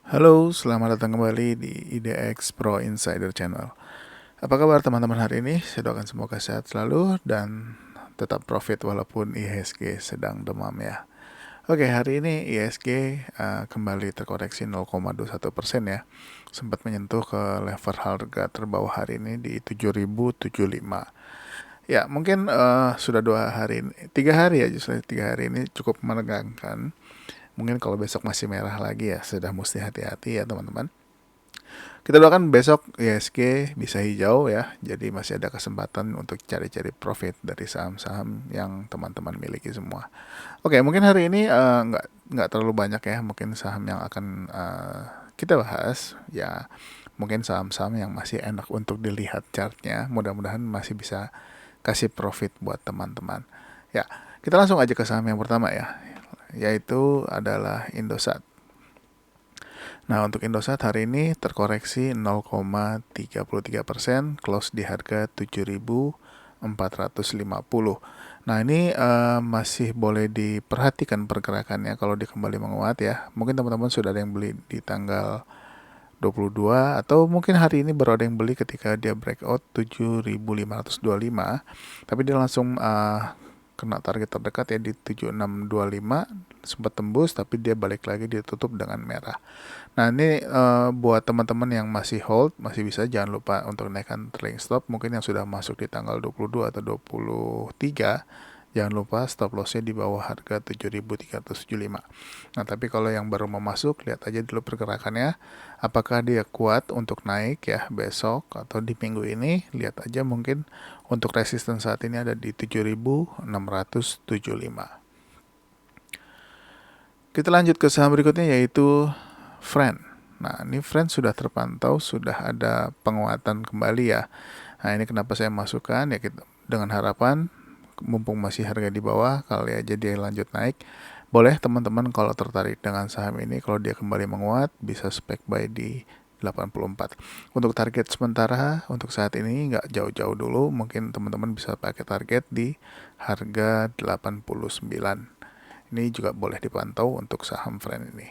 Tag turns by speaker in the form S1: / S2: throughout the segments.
S1: Halo, selamat datang kembali di IDX Pro Insider Channel. Apa kabar teman-teman hari ini? Saya doakan semoga sehat selalu dan tetap profit walaupun IHSG sedang demam ya. Oke, hari ini IHSG kembali terkoreksi 0,21% ya. Sempat menyentuh ke level harga terbawah hari ini di 7.075. Ya, mungkin sudah 2 hari, 3 hari ya, justru 3 hari ini cukup menegangkan. Mungkin kalau besok masih merah lagi ya, sudah mesti hati-hati ya teman-teman. Kita doakan besok ISG bisa hijau ya, jadi masih ada kesempatan untuk cari-cari profit dari saham-saham yang teman-teman miliki semua. Oke, mungkin hari ini nggak terlalu banyak ya, mungkin saham yang akan kita bahas ya, mungkin saham-saham yang masih enak untuk dilihat chartnya, mudah-mudahan masih bisa kasih profit buat teman-teman. Ya, kita langsung aja ke saham yang pertama ya, yaitu adalah Indosat. Nah, untuk Indosat hari ini terkoreksi 0,33%, close di harga 7.450. Nah, ini masih boleh diperhatikan pergerakannya kalau dia kembali menguat ya. Mungkin teman-teman sudah ada yang beli di tanggal 22 atau mungkin hari ini baru ada yang beli ketika dia breakout 7.525, tapi dia langsung kena target terdekat ya di 7625, sempat tembus tapi dia balik lagi, dia tutup dengan merah. Nah, ini buat teman-teman yang masih hold, masih bisa, jangan lupa untuk naikkan trailing stop. Mungkin yang sudah masuk di tanggal 22 atau 23, jangan lupa stop lossnya di bawah harga 7.375. Nah, tapi kalau yang baru mau masuk, lihat aja dulu pergerakannya, apakah dia kuat untuk naik ya besok atau di minggu ini. Lihat aja, mungkin untuk resisten saat ini ada di 7.675. Kita lanjut ke saham berikutnya, yaitu Friend. Nah, ini Friend sudah terpantau, sudah ada penguatan kembali ya. Nah, ini kenapa saya masukkan ya, dengan harapan mumpung masih harga di bawah, kali aja dia lanjut naik. Boleh teman-teman kalau tertarik dengan saham ini, kalau dia kembali menguat, bisa spek buy di 84. Untuk target sementara untuk saat ini nggak jauh-jauh dulu, mungkin teman-teman bisa pakai target di harga 89. Ini juga boleh dipantau untuk saham Friend ini.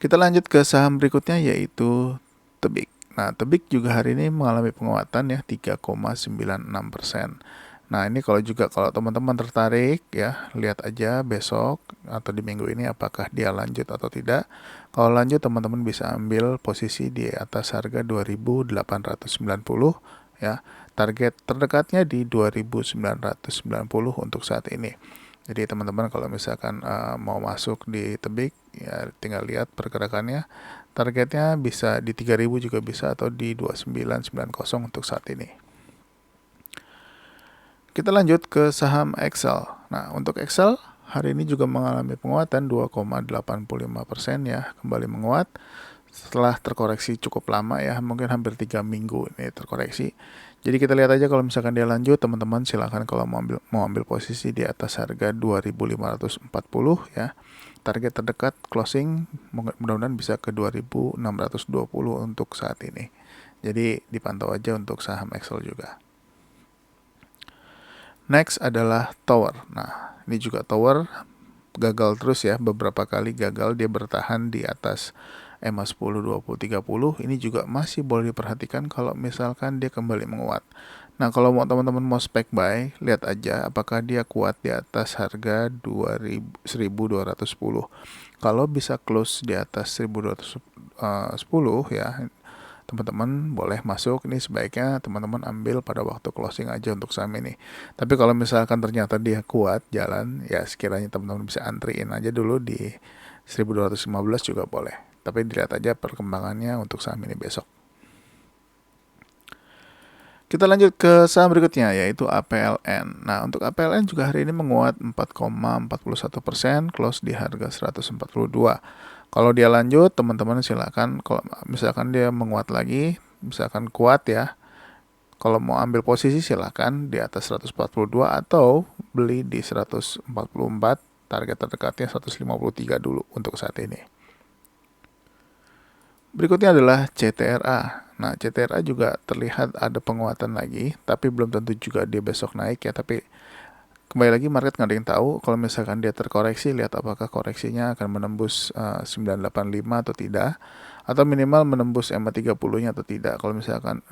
S1: Kita lanjut ke saham berikutnya, yaitu Tebik. Nah, Tebik juga hari ini mengalami penguatan ya, 3,96%. Nah, ini kalau teman-teman tertarik ya, lihat aja besok atau di minggu ini apakah dia lanjut atau tidak. Kalau lanjut, teman-teman bisa ambil posisi di atas harga 2.890 ya. Target terdekatnya di 2.990 untuk saat ini. Jadi teman-teman kalau misalkan mau masuk di Tebik, ya tinggal lihat pergerakannya. Targetnya bisa di 3.000 juga bisa, atau di 2990 untuk saat ini. Kita lanjut ke saham Excel. Nah, untuk Excel hari ini juga mengalami penguatan 2,85% ya, kembali menguat setelah terkoreksi cukup lama ya, mungkin hampir 3 minggu ini terkoreksi. Jadi kita lihat aja, kalau misalkan dia lanjut, teman-teman silahkan kalau mau ambil posisi di atas harga 2.540 ya. Target terdekat closing mudah-mudahan bisa ke 2.620 untuk saat ini. Jadi dipantau aja untuk saham Excel juga. Next adalah Tower. Nah, ini juga Tower gagal terus ya, beberapa kali gagal dia bertahan di atas EMA 10, 20, 30. Ini juga masih boleh diperhatikan kalau misalkan dia kembali menguat. Nah, kalau teman-teman mau spek buy, lihat aja apakah dia kuat di atas harga 1.210. Kalau bisa close di atas 1.210 ya, teman-teman boleh masuk. Ini sebaiknya teman-teman ambil pada waktu closing aja untuk saham ini. Tapi kalau misalkan ternyata dia kuat jalan, ya sekiranya teman-teman bisa antriin aja dulu di 1.215 juga boleh. Tapi dilihat aja perkembangannya untuk saham ini besok. Kita lanjut ke saham berikutnya, yaitu APLN. Nah, untuk APLN juga hari ini menguat 4,41%, close di harga 142. Kalau dia lanjut, teman-teman silakan, kalau misalkan dia menguat lagi, misalkan kuat ya, kalau mau ambil posisi silakan di atas 142 atau beli di 144, target terdekatnya 153 dulu untuk saat ini. Berikutnya adalah CTRA. Nah, CTRA juga terlihat ada penguatan lagi, tapi belum tentu juga dia besok naik ya, tapi Kembali lagi market nggak ada yang tahu, kalau misalkan dia terkoreksi, lihat apakah koreksinya akan menembus 985 atau tidak, atau minimal menembus EMA 30-nya atau tidak. Kalau misalkan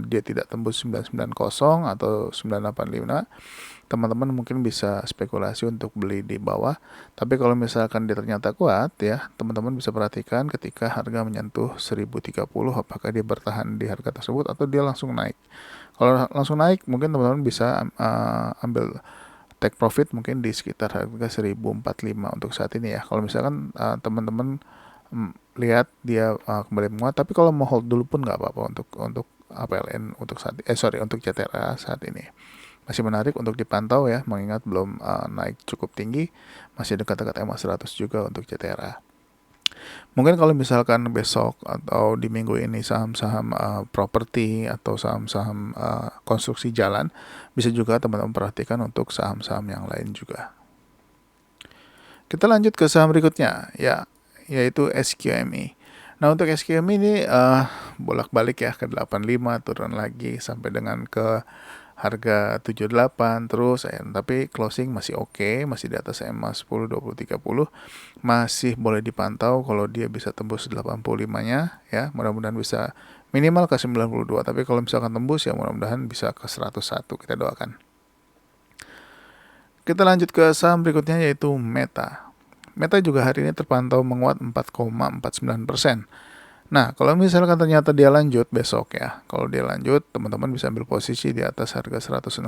S1: dia tidak tembus 990 atau 985, teman-teman mungkin bisa spekulasi untuk beli di bawah. Tapi kalau misalkan dia ternyata kuat ya, teman-teman bisa perhatikan ketika harga menyentuh 1030, apakah dia bertahan di harga tersebut atau dia langsung naik. Kalau langsung naik, mungkin teman-teman bisa ambil take profit mungkin di sekitar harga 1045 untuk saat ini ya. Kalau misalkan teman-teman lihat dia kembali menguat, tapi kalau mau hold dulu pun nggak apa-apa untuk APLN untuk untuk CTRA saat ini. Masih menarik untuk dipantau ya, mengingat belum naik cukup tinggi, masih dekat-dekat EMA 100 juga untuk CTRA. Mungkin kalau misalkan besok atau di minggu ini saham-saham properti atau saham-saham konstruksi jalan, bisa juga teman-teman perhatikan untuk saham-saham yang lain juga. Kita lanjut ke saham berikutnya ya, yaitu SQMI. Nah, untuk SQMI ini bolak-balik ya ke 85, turun lagi sampai dengan ke harga 78 terus tapi closing masih oke, masih di atas EMA 10, 20, 30. Masih boleh dipantau kalau dia bisa tembus 85-nya ya, mudah-mudahan bisa minimal ke 92, tapi kalau misalkan tembus ya mudah-mudahan bisa ke 101, kita doakan. Kita lanjut ke saham berikutnya yaitu Meta. Meta juga hari ini terpantau menguat 4,49%. Nah, kalau misalkan ternyata dia lanjut besok ya, kalau dia lanjut, teman-teman bisa ambil posisi di atas harga 163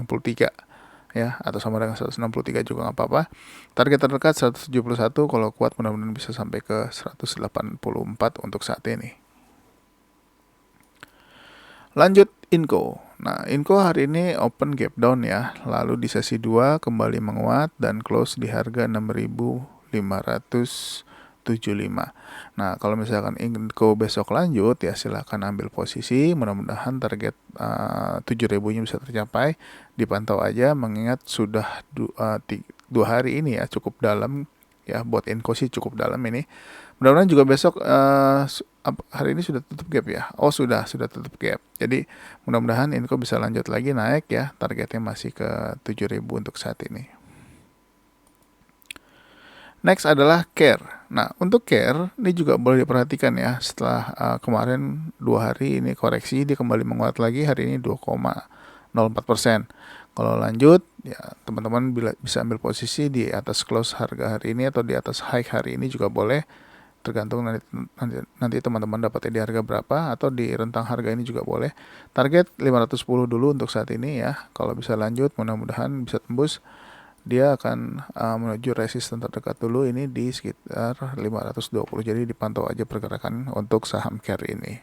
S1: ya, atau sama dengan 163 juga nggak apa-apa. Target terdekat 171, kalau kuat mudah-mudahan bisa sampai ke 184 untuk saat ini. Lanjut Inco. Nah, Inco hari ini open gap down ya, lalu di sesi 2 kembali menguat dan close di harga 6.575. Nah, kalau misalkan Inco besok lanjut ya silahkan ambil posisi, mudah-mudahan target 7.000-nya bisa tercapai. Dipantau aja mengingat sudah 2 hari ini ya cukup dalam ya, buat Inco sih cukup dalam ini. Mudah-mudahan juga besok hari ini sudah tutup gap ya. Oh, sudah tutup gap. Jadi mudah-mudahan Inco bisa lanjut lagi naik ya. Targetnya masih ke 7.000 untuk saat ini. Next adalah Care. Nah, untuk Care ini juga boleh diperhatikan ya. Setelah kemarin 2 hari ini koreksi, dia kembali menguat lagi. Hari ini 2,04%. Kalau lanjut, ya teman-teman bisa ambil posisi di atas close harga hari ini atau di atas high hari ini juga boleh. Tergantung nanti teman-teman dapatnya di harga berapa atau di rentang harga ini juga boleh. Target 510 dulu untuk saat ini ya. Kalau bisa lanjut, mudah-mudahan bisa tembus. Dia akan menuju resisten terdekat dulu ini di sekitar 520. Jadi dipantau aja pergerakan untuk saham Care ini.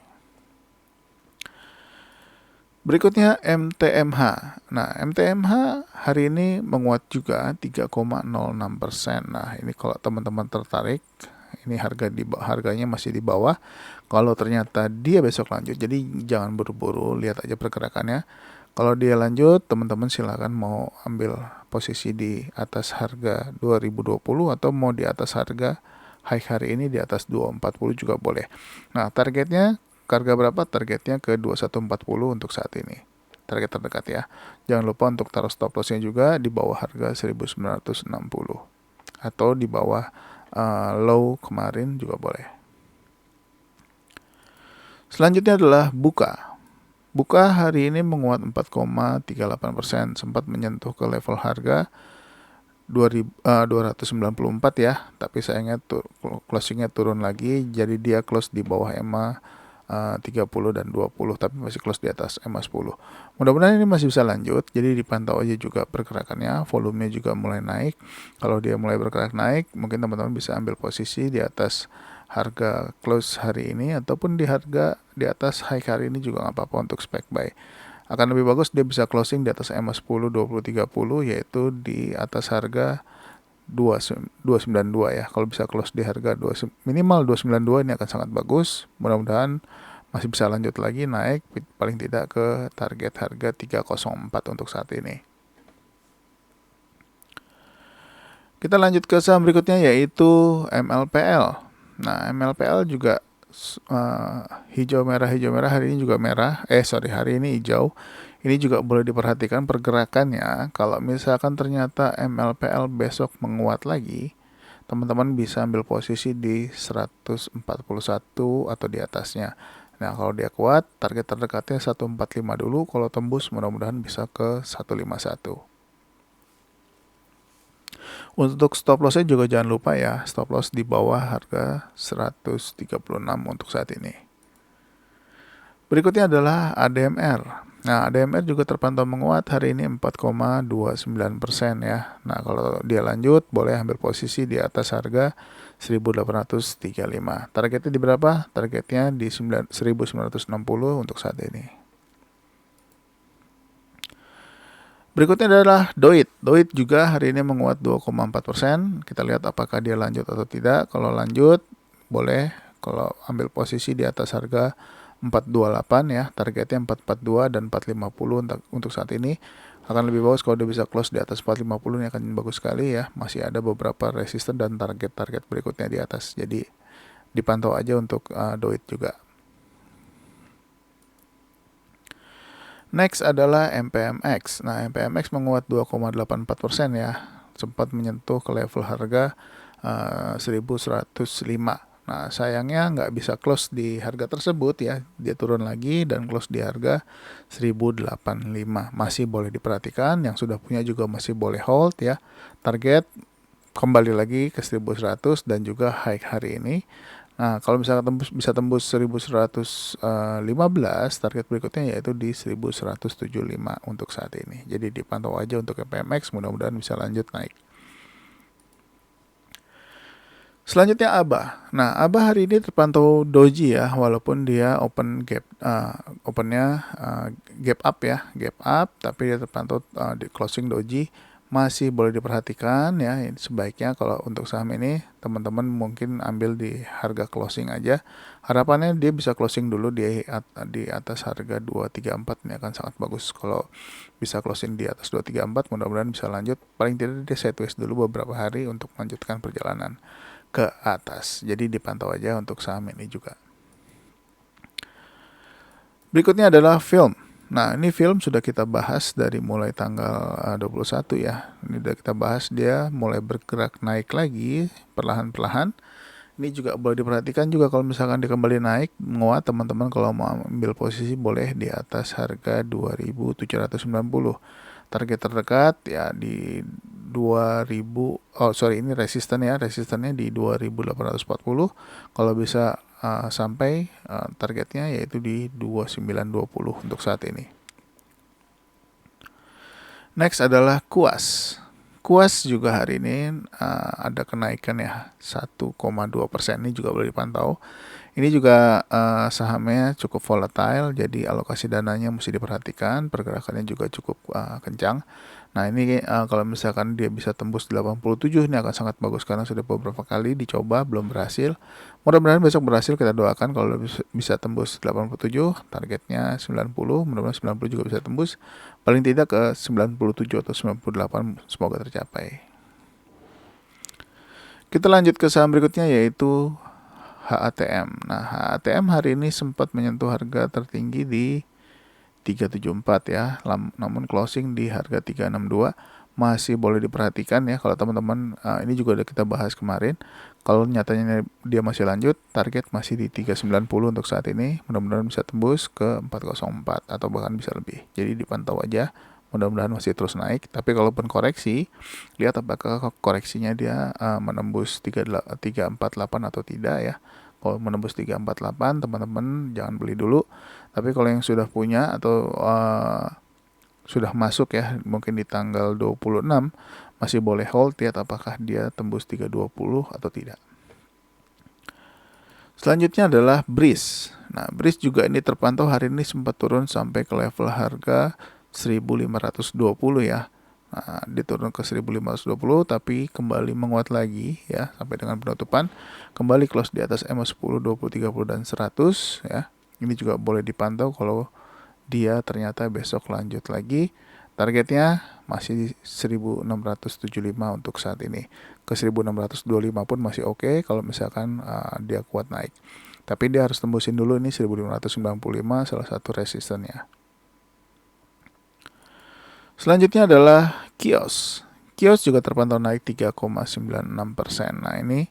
S1: Berikutnya MTMH. Nah, MTMH hari ini menguat juga 3,06%. Nah, ini kalau teman-teman tertarik, ini harganya masih di bawah. Kalau ternyata dia besok lanjut, jadi jangan buru-buru, lihat aja pergerakannya. Kalau dia lanjut, teman-teman silakan mau ambil posisi di atas harga 2020 atau mau di atas harga high hari ini di atas 240 juga boleh. Nah, targetnya harga berapa? Targetnya ke 2140 untuk saat ini. Target terdekat ya. Jangan lupa untuk taruh stop lossnya juga di bawah harga 1960 atau di bawah low kemarin juga boleh. Selanjutnya adalah Buka. Buka hari ini menguat 4,38%, sempat menyentuh ke level harga 294 ya, tapi sayangnya closingnya turun lagi, jadi dia close di bawah EMA 30 dan 20, tapi masih close di atas EMA 10. Mudah-mudahan ini masih bisa lanjut, jadi dipantau aja juga pergerakannya, volumenya juga mulai naik. Kalau dia mulai bergerak naik, mungkin teman-teman bisa ambil posisi di atas harga close hari ini ataupun di harga di atas high hari ini juga nggak apa-apa untuk spec buy. Akan lebih bagus dia bisa closing di atas EMA 10, 20, 30, yaitu di atas harga 292 ya. Kalau bisa close di harga minimal 292 ini akan sangat bagus. Mudah-mudahan masih bisa lanjut lagi naik paling tidak ke target harga 304 untuk saat ini. Kita lanjut ke saham berikutnya yaitu MLPL. Nah, MLPL juga hijau merah hari ini juga merah. Hari ini hijau. Ini juga boleh diperhatikan pergerakannya. Kalau misalkan ternyata MLPL besok menguat lagi, teman-teman bisa ambil posisi di 141 atau di atasnya. Nah, kalau dia kuat, target terdekatnya 145 dulu. Kalau tembus, mudah-mudahan bisa ke 151. Untuk stop lossnya juga jangan lupa ya, stop loss di bawah harga 136 untuk saat ini. Berikutnya adalah ADMR. Nah, ADMR juga terpantau menguat hari ini 4,29% ya. Nah, kalau dia lanjut boleh ambil posisi di atas harga 1835. Targetnya di berapa? Targetnya di 1960 untuk saat ini. Berikutnya adalah DOIT. DOIT juga hari ini menguat 2,4%. Kita lihat apakah dia lanjut atau tidak. Kalau lanjut boleh kalau ambil posisi di atas harga 428 ya, targetnya 442 dan 450 untuk saat ini. Akan lebih bagus kalau dia bisa close di atas 450, ini akan bagus sekali ya. Masih ada beberapa resisten dan target-target berikutnya di atas. Jadi dipantau aja untuk DOIT juga. Next adalah MPMX. Nah, MPMX menguat 2,84% ya. Sempat menyentuh ke level harga 1105. Nah, sayangnya nggak bisa close di harga tersebut ya. Dia turun lagi dan close di harga 1085. Masih boleh diperhatikan, yang sudah punya juga masih boleh hold ya. Target kembali lagi ke 1100 dan juga high hari ini. Nah, kalau misalkan bisa tembus 1115, target berikutnya yaitu di 1175 untuk saat ini. Jadi dipantau aja untuk MPMX, mudah-mudahan bisa lanjut naik. Selanjutnya ABA. Nah, ABA hari ini terpantau doji ya, walaupun dia opennya gap up ya, gap up, tapi dia terpantau di closing doji. Masih boleh diperhatikan ya. Sebaiknya kalau untuk saham ini teman-teman mungkin ambil di harga closing aja. Harapannya dia bisa closing dulu di atas harga 234, ini akan sangat bagus. Kalau bisa closing di atas 234, mudah-mudahan bisa lanjut. Paling tidak dia sideways dulu beberapa hari untuk melanjutkan perjalanan ke atas. Jadi dipantau aja untuk saham ini juga. Berikutnya adalah film. Nah, ini film sudah kita bahas dari mulai tanggal 21 ya. Ini sudah kita bahas, dia mulai bergerak naik lagi perlahan-perlahan. Ini juga boleh diperhatikan juga kalau misalkan dia kembali naik menguat, teman-teman kalau mau ambil posisi boleh di atas harga 2790. Target terdekat ya di 2000, ini resistennya di 2840. Kalau bisa sampai targetnya yaitu di 2920 untuk saat ini. Next adalah KUAS. KUAS juga hari ini ada kenaikan ya 1,2%, ini juga boleh dipantau. Ini juga sahamnya cukup volatile, jadi alokasi dananya mesti diperhatikan, pergerakannya juga cukup kencang. Nah, ini kalau misalkan dia bisa tembus 87, ini akan sangat bagus karena sudah beberapa kali dicoba belum berhasil. Mudah-mudahan besok berhasil, kita doakan kalau bisa tembus 87, targetnya 90, mudah-mudahan 90 juga bisa tembus. Paling tidak ke 97 atau 98 semoga tercapai. Kita lanjut ke saham berikutnya yaitu HATM. Nah, HATM hari ini sempat menyentuh harga tertinggi di 374 ya, namun closing di harga 362. Masih boleh diperhatikan ya kalau teman-teman, ini juga udah kita bahas kemarin. Kalau nyatanya dia masih lanjut, target masih di 390 untuk saat ini. Mudah-mudahan bisa tembus ke 404 atau bahkan bisa lebih. Jadi dipantau aja. Mudah-mudahan masih terus naik. Tapi kalaupun koreksi, lihat apakah koreksinya dia menembus 348 atau tidak ya. Kalau menembus 348, teman-teman jangan beli dulu. Tapi kalau yang sudah punya atau sudah masuk ya, mungkin di tanggal 26, masih boleh hold, lihat apakah dia tembus 320 atau tidak. Selanjutnya adalah BRIS. Nah, BRIS juga ini terpantau hari ini sempat turun sampai ke level harga 1520 ya. Nah, diturun ke 1520 tapi kembali menguat lagi ya sampai dengan penutupan, kembali close di atas MA10, 20, 30 dan 100 ya. Ini juga boleh dipantau kalau dia ternyata besok lanjut lagi. Targetnya masih 1675 untuk saat ini. Ke 1625 pun masih oke kalau misalkan dia kuat naik. Tapi dia harus tembusin dulu ini 1595, salah satu resistennya. Selanjutnya adalah Kios. Kios juga terpantau naik 3,96%. Nah, ini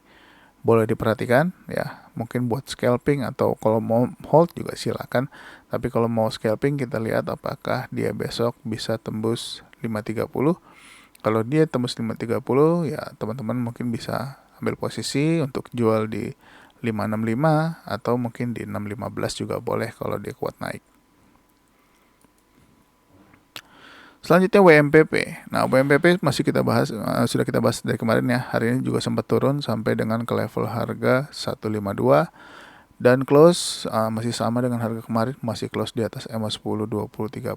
S1: boleh diperhatikan ya. Mungkin buat scalping atau kalau mau hold juga silakan. Tapi kalau mau scalping kita lihat apakah dia besok bisa tembus 530. Kalau dia tembus 530 ya teman-teman mungkin bisa ambil posisi untuk jual di 565 atau mungkin di 615 juga boleh kalau dia kuat naik. Selanjutnya WMPP. Nah, WMPP masih kita bahas, sudah kita bahas dari kemarin ya. Hari ini juga sempat turun sampai dengan ke level harga 152 dan close masih sama dengan harga kemarin, masih close di atas EMA 10, 20, 30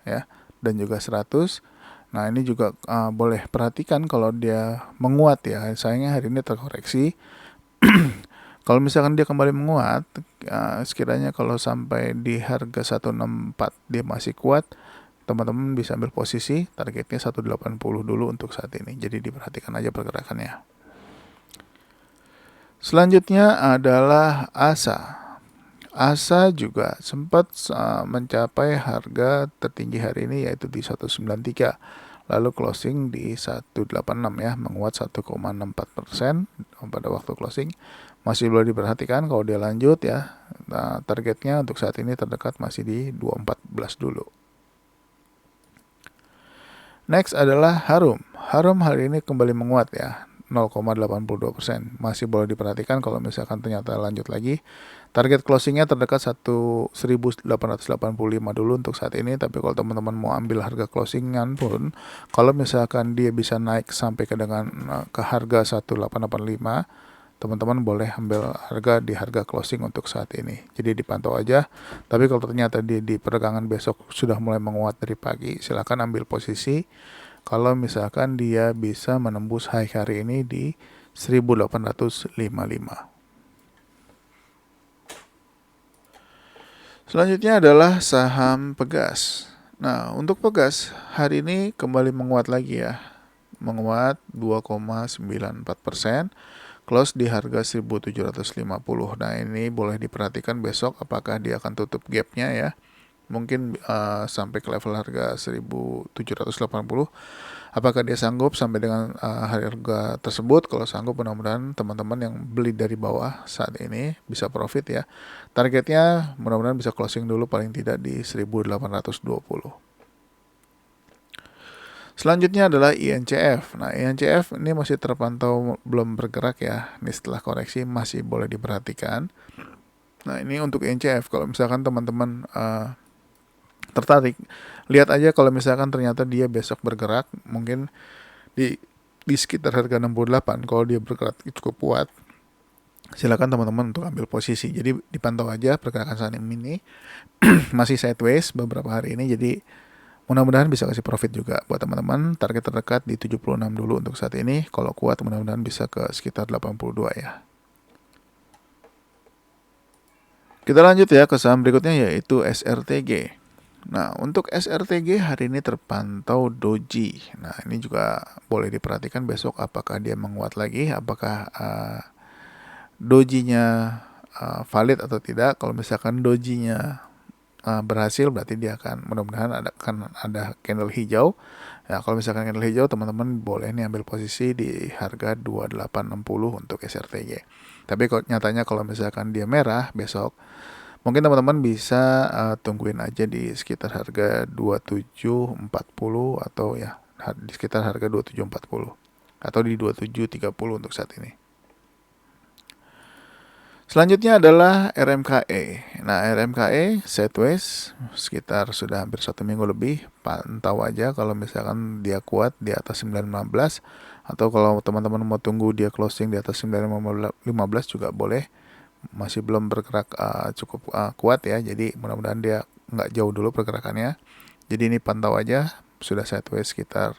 S1: ya, dan juga 100. Nah, ini juga boleh perhatikan kalau dia menguat ya. Sayangnya hari ini terkoreksi. Kalau misalkan dia kembali menguat, sekiranya kalau sampai di harga 164 dia masih kuat, teman-teman bisa ambil posisi, targetnya 180 dulu untuk saat ini. Jadi diperhatikan aja pergerakannya. Selanjutnya adalah ASA. ASA juga sempat mencapai harga tertinggi hari ini yaitu di 193. Lalu closing di 186 ya, menguat 1,64% pada waktu closing. Masih boleh diperhatikan kalau dia lanjut ya. Nah, targetnya untuk saat ini terdekat masih di 214 dulu. Next adalah Harum. Harum hari ini kembali menguat ya, 0,82%. Masih boleh diperhatikan kalau misalkan ternyata lanjut lagi. Target closingnya terdekat 1885 dulu untuk saat ini. Tapi kalau teman-teman mau ambil harga closingan pun, kalau misalkan dia bisa naik sampai ke harga 1885, teman-teman boleh ambil harga di harga closing untuk saat ini. Jadi dipantau aja. Tapi kalau ternyata di perdagangan besok sudah mulai menguat dari pagi, silakan ambil posisi. Kalau misalkan dia bisa menembus high hari ini di 1855. Selanjutnya adalah saham Pegas. Nah, untuk Pegas hari ini kembali menguat lagi ya. Menguat 2,94%. Close di harga 1750. Nah, ini boleh diperhatikan besok apakah dia akan tutup gapnya ya. Mungkin sampai ke level harga 1780. Apakah dia sanggup sampai dengan harga tersebut? Kalau sanggup, mudah-mudahan teman-teman yang beli dari bawah saat ini bisa profit ya. Targetnya mudah-mudahan bisa closing dulu paling tidak di 1820. Selanjutnya adalah INCF. Nah, INCF ini masih terpantau belum bergerak ya. Ini setelah koreksi masih boleh diperhatikan. Nah, ini untuk INCF. Kalau misalkan teman-teman tertarik, lihat aja kalau misalkan ternyata dia besok bergerak, mungkin di sekitar harga 68. Kalau dia bergerak cukup kuat, silakan teman-teman untuk ambil posisi. Jadi dipantau aja pergerakan saat ini. Masih sideways beberapa hari ini, jadi mudah-mudahan bisa kasih profit juga buat teman-teman. Target terdekat di 76 dulu untuk saat ini. Kalau kuat mudah-mudahan bisa ke sekitar 82 ya. Kita lanjut ya ke saham berikutnya yaitu SRTG. Nah, untuk SRTG hari ini terpantau doji. Nah, ini juga boleh diperhatikan besok apakah dia menguat lagi, apakah dojinya valid atau tidak. Kalau misalkan dojinya berhasil, berarti dia akan mudah-mudahan akan ada candle hijau ya. Kalau misalkan candle hijau, teman-teman boleh nih ambil posisi di harga 2860 untuk SRTG. Tapi kalau nyatanya kalau misalkan dia merah besok, mungkin teman-teman bisa tungguin aja di sekitar harga 2740 atau ya di sekitar harga 2740 atau di 2730 untuk saat ini. Selanjutnya adalah RMKE. Nah, RMKE sideways sekitar sudah hampir 1 minggu lebih. Pantau aja kalau misalkan dia kuat di atas 915, atau kalau teman-teman mau tunggu dia closing di atas 915 juga boleh. Masih belum bergerak cukup kuat ya. Jadi mudah-mudahan dia nggak jauh dulu pergerakannya. Jadi ini pantau aja, sudah sideways sekitar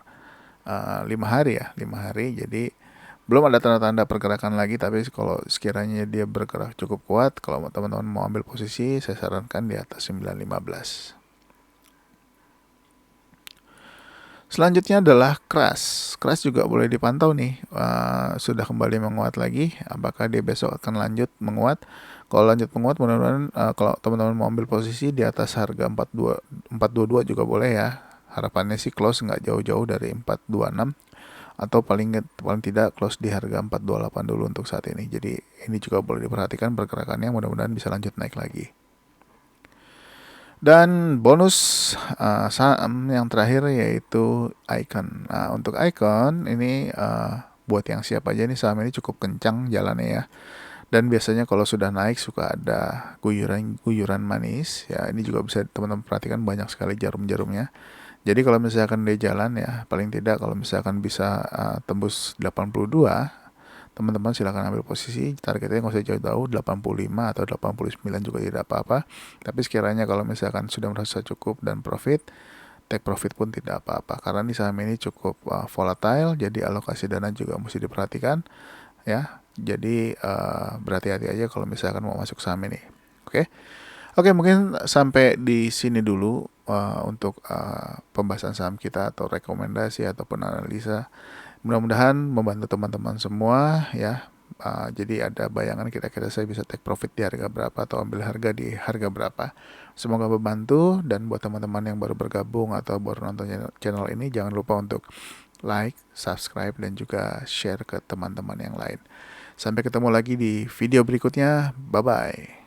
S1: 5 hari ya, 5 hari. Jadi belum ada tanda-tanda pergerakan lagi, tapi kalau sekiranya dia bergerak cukup kuat, kalau teman-teman mau ambil posisi, saya sarankan di atas 915. Selanjutnya adalah Crash. Crash juga boleh dipantau nih, sudah kembali menguat lagi. Apakah dia besok akan lanjut menguat? Kalau lanjut menguat, mudah-mudahan kalau teman-teman mau ambil posisi di atas harga 422 juga boleh ya. Harapannya sih close nggak jauh-jauh dari 426 atau paling tidak close di harga 428 dulu untuk saat ini. Jadi ini juga boleh diperhatikan pergerakannya, mudah-mudahan bisa lanjut naik lagi. Dan bonus saham yang terakhir yaitu Icon. Nah, untuk Icon ini buat yang siap aja nih, saham ini cukup kencang jalannya ya. Dan biasanya kalau sudah naik suka ada guyuran manis ya. Ini juga bisa teman-teman perhatikan, banyak sekali jarum-jarumnya. Jadi kalau misalkan dia jalan ya, paling tidak kalau misalkan bisa tembus 82, teman-teman silakan ambil posisi. Targetnya nggak usah jauh-jauh, 85 atau 89 juga tidak apa-apa. Tapi sekiranya kalau misalkan sudah merasa cukup dan profit, take profit pun tidak apa-apa. Karena di saham ini cukup volatile, jadi alokasi dana juga mesti diperhatikan ya. Jadi berhati-hati aja kalau misalkan mau masuk saham ini. Oke. Oke, mungkin sampai di sini dulu untuk pembahasan saham kita atau rekomendasi ataupun analisa. Mudah-mudahan membantu teman-teman semua ya. Jadi ada bayangan kira-kira saya bisa take profit di harga berapa atau ambil harga di harga berapa. Semoga membantu, dan buat teman-teman yang baru bergabung atau baru nonton channel ini, jangan lupa untuk like, subscribe, dan juga share ke teman-teman yang lain. Sampai ketemu lagi di video berikutnya. Bye-bye.